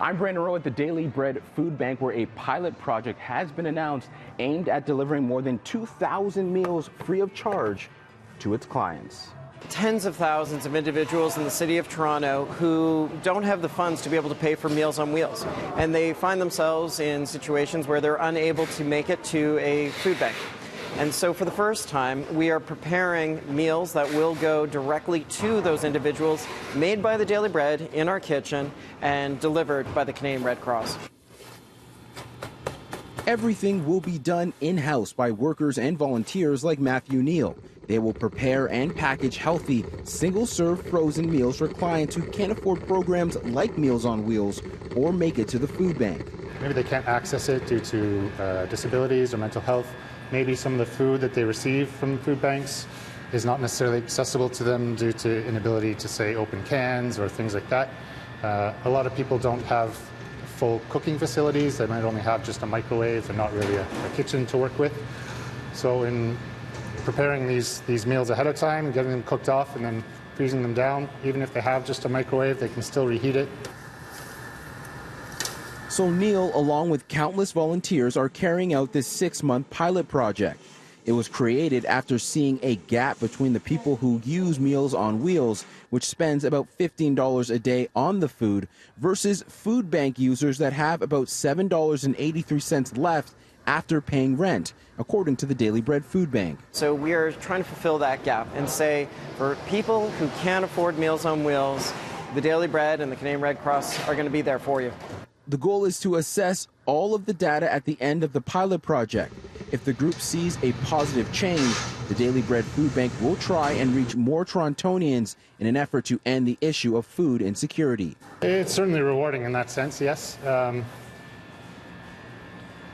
I'm Brandon Rowe at the Daily Bread Food Bank, where a pilot project has been announced aimed at delivering more than 2,000 meals free of charge to its clients. Tens of thousands of individuals in the city of Toronto who don't have the funds to be able to pay for Meals on Wheels. And they find themselves in situations where they're unable to make it to a food bank. And so for the first time, we are preparing meals that will go directly to those individuals, made by the Daily Bread in our kitchen and delivered by the Canadian Red Cross. Everything will be done in-house by workers and volunteers like Matthew Neal. They will prepare and package healthy, single-serve frozen meals for clients who can't afford programs like Meals on Wheels or make it to the food bank. Maybe they can't access it due to disabilities or mental health. Maybe some of the food that they receive from food banks is not necessarily accessible to them due to inability to, say, open cans or things like that. A lot of people don't have full cooking facilities. They might only have just a microwave and not really a kitchen to work with. So in preparing these meals ahead of time, getting them cooked off and then freezing them down, even if they have just a microwave, they can still reheat it. So Neal, along with countless volunteers, are carrying out this 6-month pilot project. It was created after seeing a gap between the people who use Meals on Wheels, which spends about $15 a day on the food, versus food bank users that have about $7.83 left after paying rent, according to the Daily Bread Food Bank. So we are trying to fulfill that gap and say, for people who can't afford Meals on Wheels, the Daily Bread and the Canadian Red Cross are going to be there for you. The goal is to assess all of the data at the end of the pilot project. If the group sees a positive change, the Daily Bread Food Bank will try and reach more Torontonians in an effort to end the issue of food insecurity. It's certainly rewarding in that sense, yes.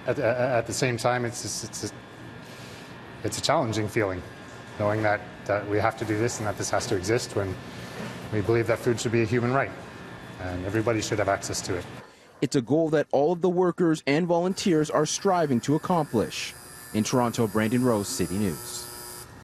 At the same time, it's a challenging feeling, knowing that we have to do this and that this has to exist when we believe that food should be a human right and everybody should have access to it. It's a goal that all of the workers and volunteers are striving to accomplish. In Toronto, Brandon Rowe, City News.